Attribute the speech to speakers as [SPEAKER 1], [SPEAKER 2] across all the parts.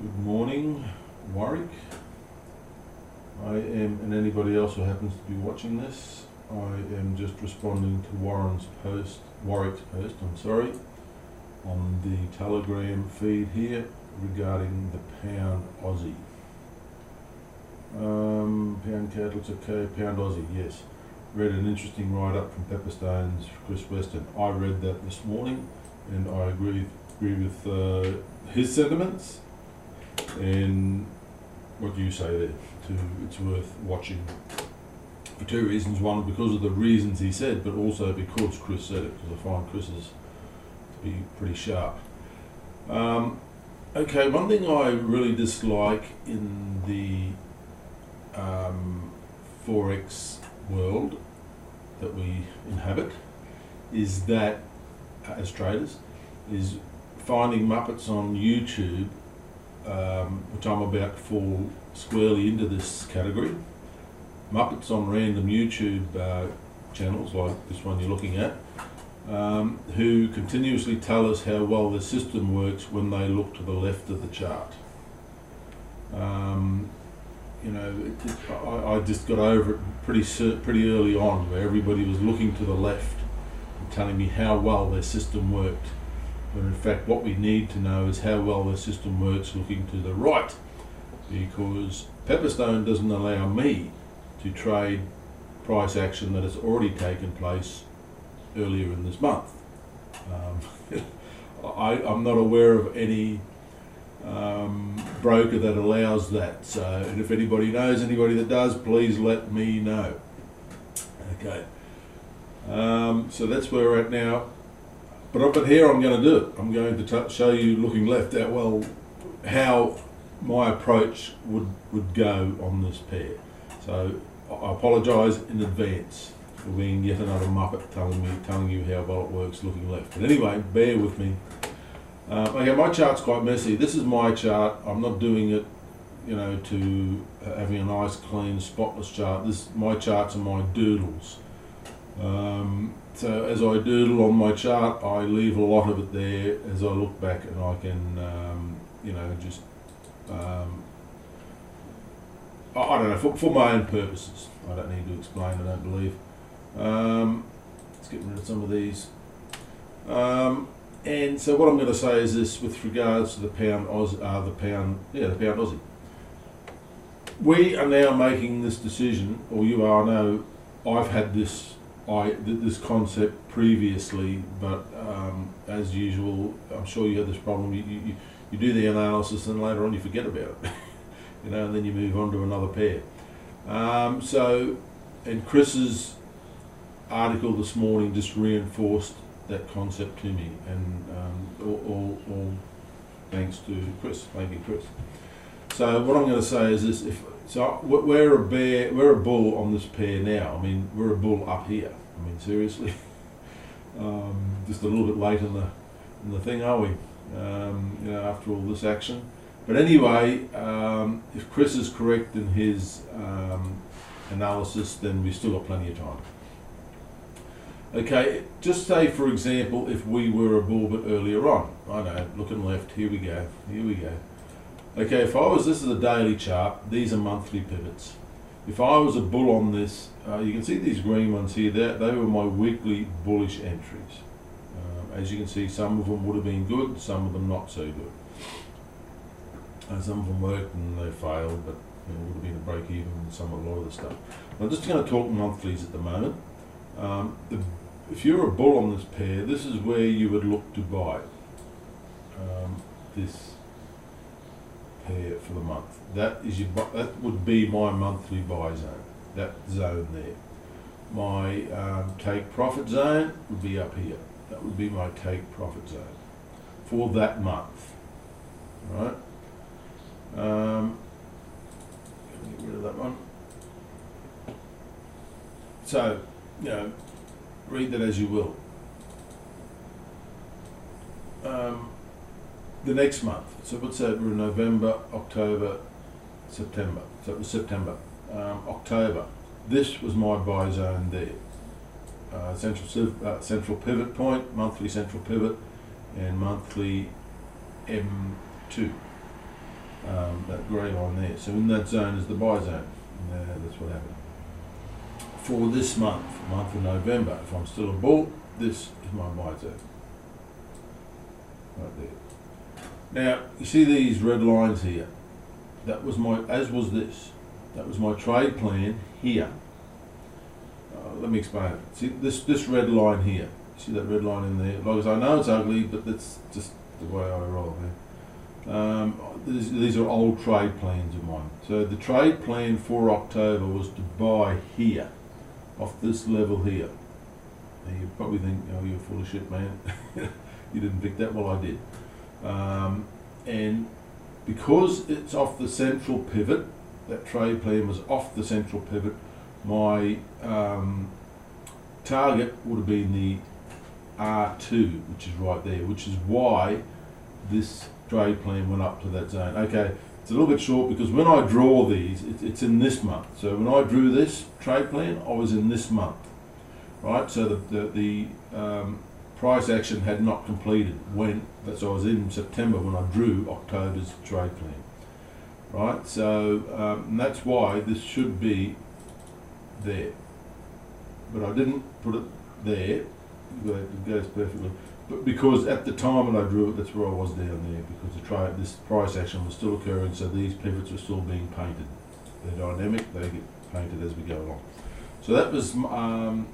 [SPEAKER 1] Good morning, Warwick. I am, and anybody else who happens to be watching this, I am just responding to Warwick's post, on the Telegram feed here regarding the pound Aussie. Pound CAD looks okay, pound Aussie, yes. Read an interesting write-up from Pepperstone's Chris Weston. I read that this morning and I agree with his sentiments. And what do you say there? It's worth watching for two reasons. One, because of the reasons he said, but also because Chris said it, because I find Chris's to be pretty sharp. Okay, one thing I really dislike in the Forex world that we inhabit is that, as traders, is finding Muppets on YouTube, which I'm about to fall squarely into this category. Muppets on random YouTube channels like this one you're looking at, who continuously tell us how well the system works when they look to the left of the chart. I just got over it pretty early on, where everybody was looking to the left and telling me how well their system worked. When in fact what we need to know is how well the system works looking to the right, because Pepperstone doesn't allow me to trade price action that has already taken place earlier in this month. I'm not aware of any broker that allows that, so, and if anybody knows anybody that does, please let me know. Okay, so that's where we're at now. But here I'm going to do it. I'm going to show you, looking left, how my approach would go on this pair. So I apologise in advance for being yet another Muppet telling you how well it works looking left. But anyway, bear with me. Okay, my chart's quite messy. This is my chart. I'm not doing it, to having a nice, clean, spotless chart. My charts are my doodles. So as I doodle on my chart, I leave a lot of it there as I look back, and I can, I don't know, for my own purposes. I don't need to explain, I don't believe. Let's get rid of some of these. And so what I'm going to say is this with regards to the pound Aussie. We are now making this decision, or you are now. I've had this concept previously, but as usual, I'm sure you have this problem. You do the analysis and later on you forget about it, and then you move on to another pair. And Chris's article this morning just reinforced that concept to me, and all thanks to Chris. Thank you, Chris. So what I'm going to say is this: we're a bull on this pair now. I mean, we're a bull up here. I mean, seriously, just a little bit late in the thing, are we? After all this action. But anyway, if Chris is correct in his analysis, then we've still got plenty of time. Okay, just say for example, if we were a bull bit earlier on. I know, looking left. Here we go. Okay, this is a daily chart. These are monthly pivots. If I was a bull on this, you can see these green ones here. They were my weekly bullish entries. As you can see, some of them would have been good, some of them not so good. Some of them worked and they failed, but it would have been a break even and a lot of the stuff. I'm just going to talk monthlies at the moment. If you're a bull on this pair, this is where you would look to buy this pair for the month. That would be my monthly buy zone. That zone there. My take profit zone would be up here. That would be my take profit zone for that month. All right. Get rid of that one. So, read that as you will. The next month, so what's that? We're in November, October, September. So it was September. October. This was my buy zone there. Central pivot point, monthly central pivot, and monthly M2. that grey line there. So in that zone is the buy zone. That's what happened. For this month of November, if I'm still a bull, this is my buy zone. Right there. Now, you see these red lines here? That was my, as was this. That was my trade plan here. Let me explain it. See this red line here. See that red line in there? Like I say, I know it's ugly, but that's just the way I roll, man. These are old trade plans of mine. So the trade plan for October was to buy here, off this level here. Now you probably think, oh, you're full of shit, man. You didn't pick that. Well, I did. And because it's off the central pivot, that trade plan was off the central pivot, my target would have been the R2, which is right there, which is why this trade plan went up to that zone. Okay, it's a little bit short because when I draw these, it's in this month. So when I drew this trade plan, I was in this month, right? So the price action had not completed when, so I was in September when I drew October's trade plan, right? So and that's why this should be there, but I didn't put it there. It goes perfectly, but because at the time when I drew it, that's where I was down there, because this price action was still occurring, so these pivots were still being painted. They're dynamic, they get painted as we go along. So that was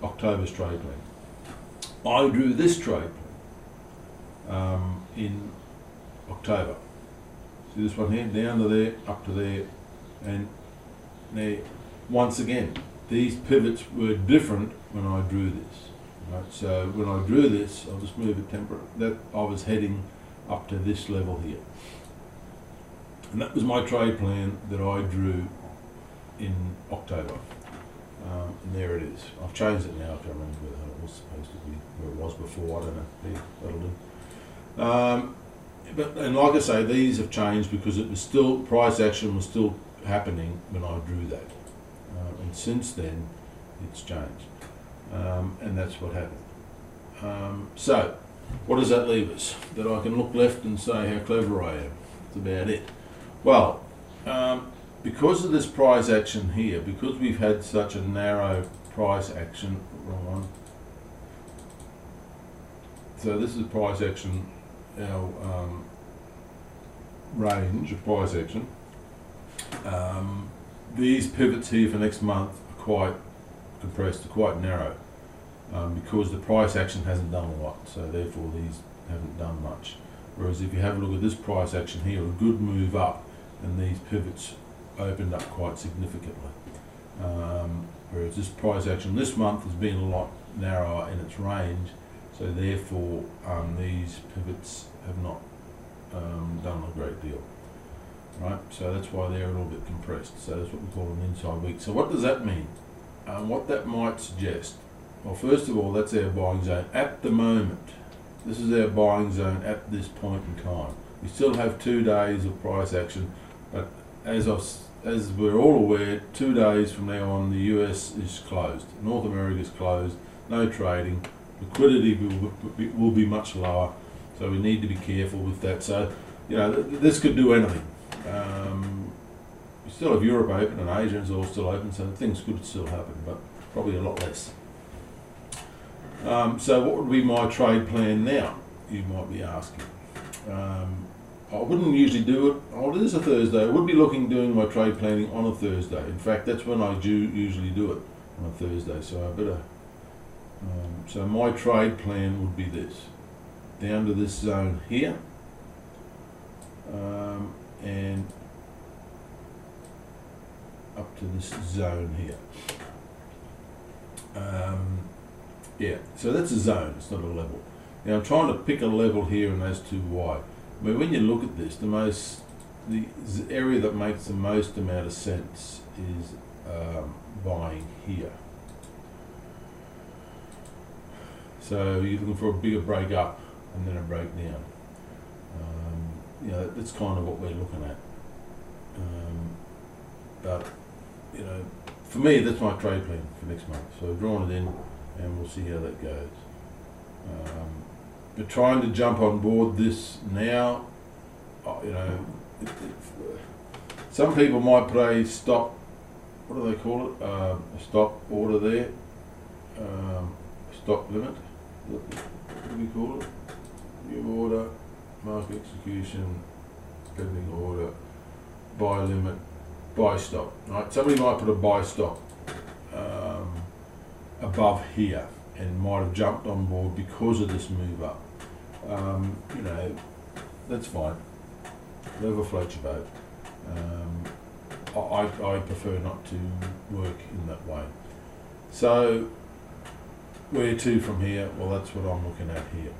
[SPEAKER 1] October's trade plan. I drew this trade plan in October. See this one here, down to there, up to there, and now once again, these pivots were different when I drew this. Right, so when I drew this, I'll just move it temporarily, that I was heading up to this level here. And that was my trade plan that I drew in October. And there it is. I've changed it now, I can't remember where the hell it was supposed to be, where it was before, I don't know, that'll do. And like I say, these have changed because it was still, price action was still happening when I drew that. And since then, it's changed. And that's what happened. So, what does that leave us? That I can look left and say how clever I am. That's about it. Well, because of this price action here, because we've had such a narrow price action, wrong one. So this is price action, our range of price action. These pivots here for next month are quite compressed, are quite narrow, because the price action hasn't done a lot, so therefore these haven't done much. Whereas if you have a look at this price action here, a good move up, and these pivots opened up quite significantly. Whereas this price action this month has been a lot narrower in its range, so therefore these pivots have not done a great deal. Right, so that's why they're a little bit compressed. So that's what we call an inside week. So what does that mean? What that might suggest, well, first of all, that's our buying zone at the moment. This is our buying zone at this point in time. We still have 2 days of price action, but as we're all aware, 2 days from now on, the US is closed. North America is closed, no trading, liquidity will be much lower, so we need to be careful with that. So, you know, this could do anything. You still have Europe open and Asia is all still open, so things could still happen, but probably a lot less. So what would be my trade plan now, you might be asking. I wouldn't usually do it, oh, it is a Thursday, I would be doing my trade planning on a Thursday. In fact, that's when I usually do it, on a Thursday, so I better, so my trade plan would be this, down to this zone here, and up to this zone here. Yeah, so that's a zone, it's not a level. Now I'm trying to pick a level here and as to why. I mean, when you look at this, the area that makes the most amount of sense is buying here. So you're looking for a bigger break up and then a break down. You know, that's kind of what we're looking at. But, you know, for me, that's my trade plan for next month. So I've drawn it in and we'll see how that goes. But trying to jump on board this now, you know, some people might put a stop, what do they call it, a stop order there, stop limit, what do we call it? View order, market execution, pending order, buy limit, buy stop. Right? Somebody might put a buy stop above here and might have jumped on board because of this move up. You know, that's fine. Whatever floats your boat. I prefer not to work in that way. So where to from here? Well, that's what I'm looking at here.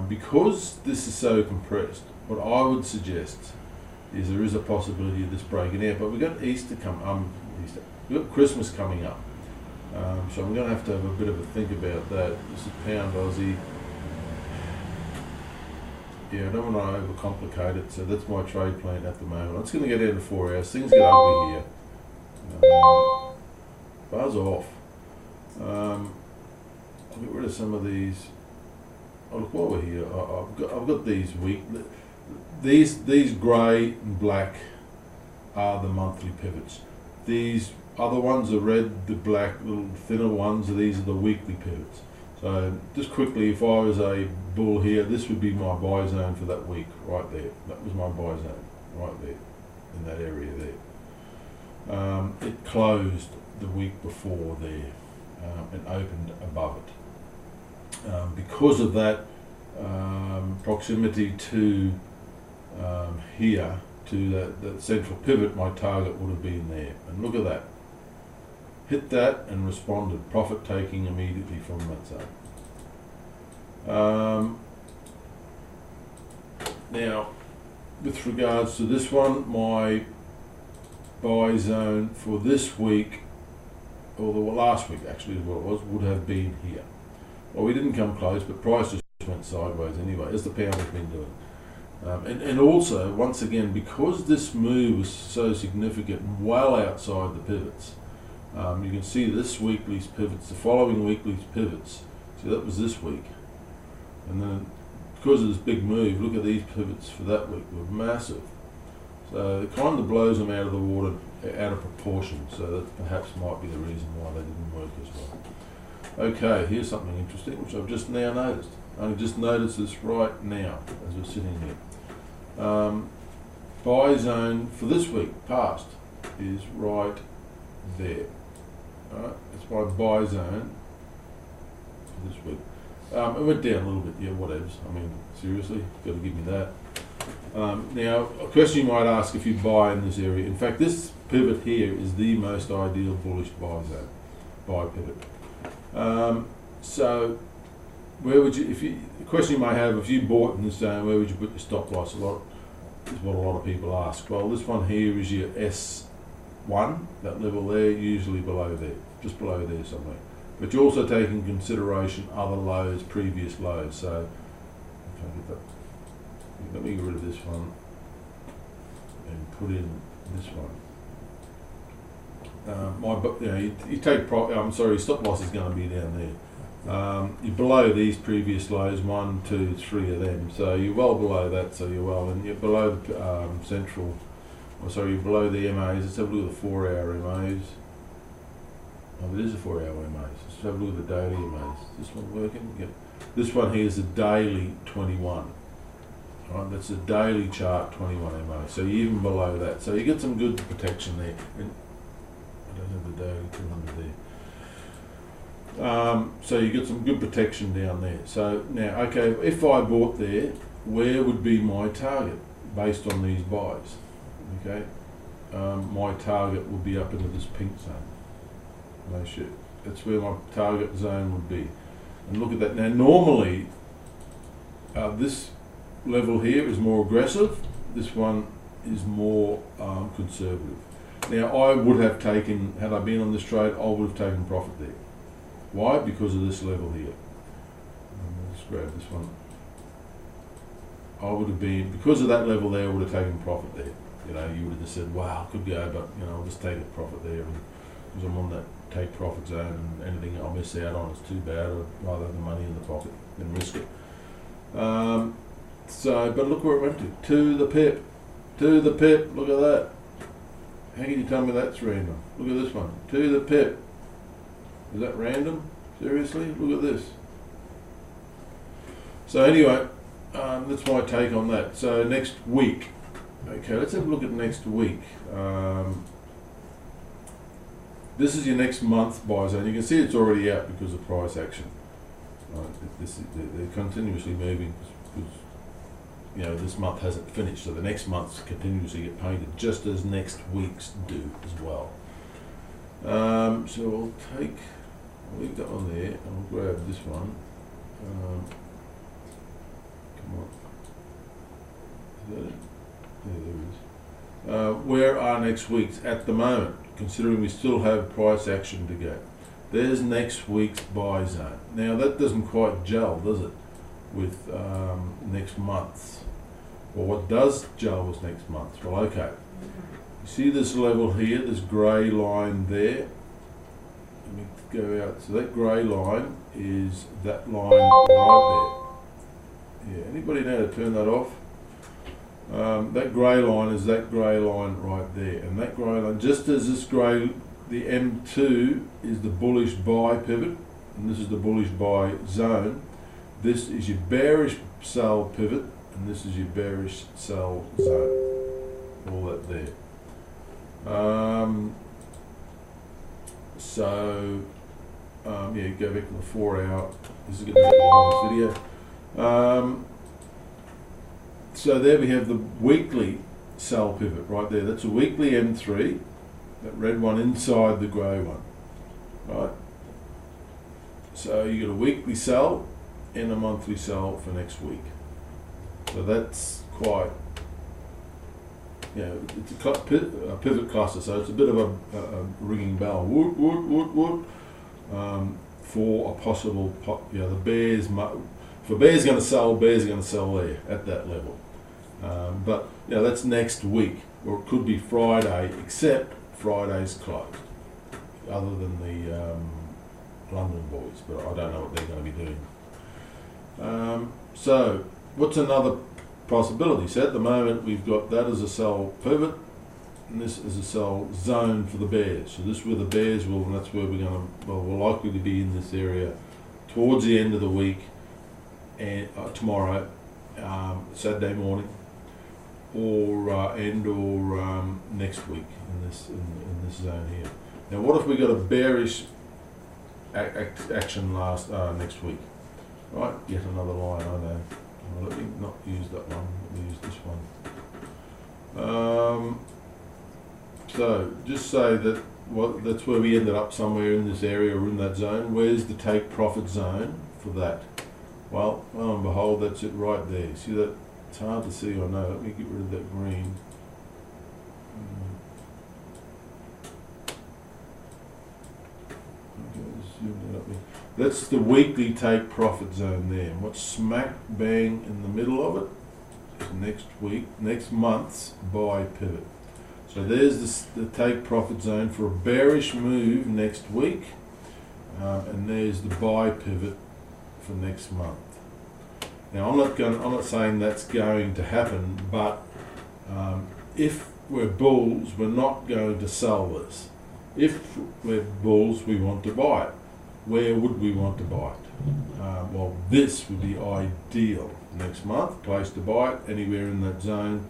[SPEAKER 1] Because this is so compressed, what I would suggest is there is a possibility of this breaking out, but we've got Easter we've got Christmas coming up. So I'm going to have a bit of a think about that. This is pound Aussie. Yeah, I don't want to overcomplicate it, so that's my trade plan at the moment. I'm just going to go down to 4 hours. Things get ugly here. Buzz off. I'll get rid of some of these. Oh, look, while we're here, I've got these these grey and black are the monthly pivots. These other ones are red, the black, little thinner ones, these are the weekly pivots. So just quickly, if I was a bull here, this would be my buy zone for that week, right there. That was my buy zone, right there, in that area there. It closed the week before there and opened above it. Because of that proximity to here, to that central pivot, my target would have been there. And look at that. Hit that and responded, profit taking immediately from that zone. Now, with regards to this one, my buy zone for this week, or the last week actually is what it was, would have been here. Well, we didn't come close, but price just went sideways anyway, as the pound has been doing. And also, once again, because this move was so significant and well outside the pivots, you can see this weekly's pivots, the following weekly's pivots. See, that was this week. And then because of this big move, look at these pivots for that week, were massive. So it kind of blows them out of the water, out of proportion. So that perhaps might be the reason why they didn't work as well. Okay, here's something interesting, which I've just now noticed. I just noticed this right now as we're sitting here. Buy zone for this week, past, is right there. Alright, that's my buy zone for this week. It went down a little bit, yeah, whatevs. I mean, seriously, got to give me that. Now, a question you might ask if you buy in this area. In fact, this pivot here is the most ideal bullish buy zone, buy pivot. So, where would you, the question you might have, if you bought in this zone, where would you put your stop loss? Is what a lot of people ask. Well, this one here is your S1, that level there, usually below there, just below there somewhere. But you also take in consideration other lows, previous lows. So, if I get that, let me get rid of this one and put in this one. You take stop loss is going to be down there. You're below these previous lows, 1, 2, 3 of them. So you're well below that. So you're well, and you're below the you're below the MAs. Let's have a look at the 4-hour MAs. Oh, it is a 4-hour MAs. Let's have a look at the daily MAs. Is this one working? Yep. This one here is the daily 21. Right, that's a daily chart 21 MA. So you're even below that. So you get some good protection there. And I don't have the daily 200 there. So you get some good protection down there. So now, okay, if I bought there, where would be my target based on these buys? Okay, my target would be up into this pink zone. No shit. That's where my target zone would be. And look at that. Now, normally, this level here is more aggressive. This one is more conservative. Now, I would have taken, had I been on this trade, I would have taken profit there. Why? Because of this level here. Let's grab this one. I would have been, because of that level there, I would have taken profit there. You know, you would have just said, wow, could go, but you know, I'll just take a profit there. And because I'm on that take profit zone, and anything I'll miss out on is too bad. I'd rather have the money in the pocket than risk it. But look where it went to the pip. To the pip, look at that. How can you tell me that's random? Look at this one. To the pip. Is that random? Seriously? Look at this. So anyway, that's my take on that. So next week. Okay, let's have a look at next week. This is your next month buy zone. You can see it's already out because of price action. They're continuously moving because this month hasn't finished, so the next months continuously get painted, just as next week's do as well. So I'll leave that one there, and I'll grab this one. Come on. Is that it? Yeah, there it is. Where are next week's at the moment, considering we still have price action to go? There's next week's buy zone. Now that doesn't quite gel, does it, with next month's? Well, what does gel with next month? Well, okay. You see this level here, this grey line there? Let me go out. So that grey line is that line right there. Yeah, anybody know how to turn that off? That grey line is that grey line right there. And that grey line, just as this grey, the M2 is the bullish buy pivot, and this is the bullish buy zone. This is your bearish sell pivot, and this is your bearish sell zone. All that there. Yeah, go back to the 4 hour. This is going to be the longest video. So there we have the weekly sell pivot right there. That's a weekly M3, that red one inside the grey one, right? So you got a weekly sell and a monthly sell for next week. So that's quite, it's a pivot cluster, so it's a bit of a ringing bell. Woot, woot, woot, woot. For a possible, the bears, for bears going to sell, bears are going to sell there at that level. But that's next week, or it could be Friday, except Friday's closed, other than the London boys, but I don't know what they're going to be doing. So what's another possibility? So at the moment we've got that as a sell pivot, and this is a sell zone for the bears. So this is where the bears will, and that's where we're likely to be in this area towards the end of the week, and tomorrow, Saturday morning, or next week in this zone here. Now, what if we got a bearish action next week? Right, yet another line. I know. Well, let me not use that one. Let me use this one. So just say that that's where we ended up, somewhere in this area or in that zone. Where's the take profit zone for that? Well, lo and behold, that's it right there. See that? It's hard to see, I know. Let me get rid of that green. That's the weekly take profit zone there. And what's smack bang in the middle of it is next month's buy pivot. So there's the take profit zone for a bearish move next week, and there's the buy pivot for next month. Now I'm not saying that's going to happen, but if we're bulls, we're not going to sell this. If we're bulls, we want to buy it. Where would we want to buy it? Well, this would be ideal next month, place to buy it anywhere in that zone.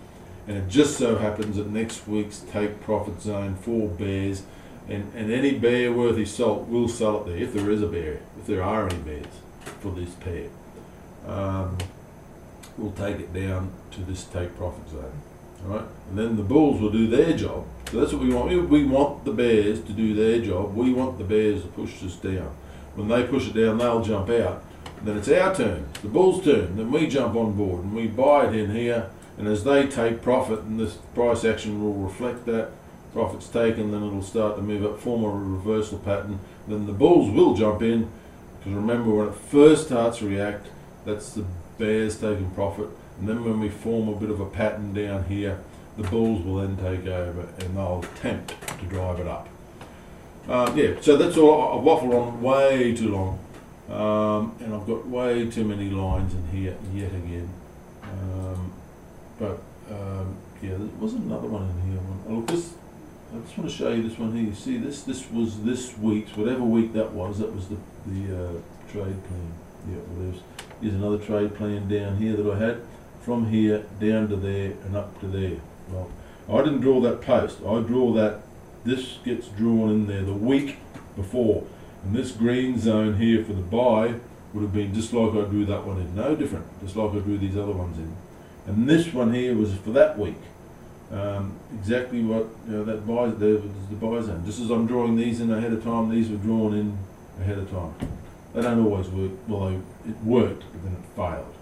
[SPEAKER 1] And it just so happens that next week's take profit zone for bears, and any bear worth his salt will sell it there, if there is a bear, if there are any bears for this pair. We'll take it down to this take profit zone. Alright? And then the bulls will do their job. So that's what we want. We want the bears to do their job. We want the bears to push this down. When they push it down, they'll jump out. And then it's our turn, the bulls' turn. Then we jump on board and we buy it in here. And as they take profit, and this price action will reflect that, profit's taken, then it'll start to move up, form a reversal pattern. Then the bulls will jump in, because remember, when it first starts to react, that's the bears taking profit. And then when we form a bit of a pattern down here, the bulls will then take over and they'll attempt to drive it up. So that's all. I've waffled on way too long, and I've got way too many lines in here yet again. wasn't another one in here. Oh, look, this, I just want to show you this one here. You see this? This was this week's, whatever week that was the trade plan. Yeah, well, here's another trade plan down here that I had. From here, down to there, and up to there. Well, I didn't draw that post. I draw that, this gets drawn in there the week before. And this green zone here for the buy would have been just like I drew that one in. No different, just like I drew these other ones in. And this one here was for that week. Exactly what, that buy, there was the buy zone. Just as I'm drawing these in ahead of time, these were drawn in ahead of time. They don't always work, well, it worked, but then it failed.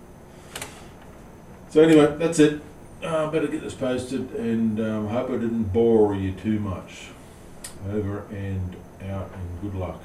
[SPEAKER 1] So anyway, that's it. Better get this posted, and hope I didn't bore you too much. Over and out, and good luck.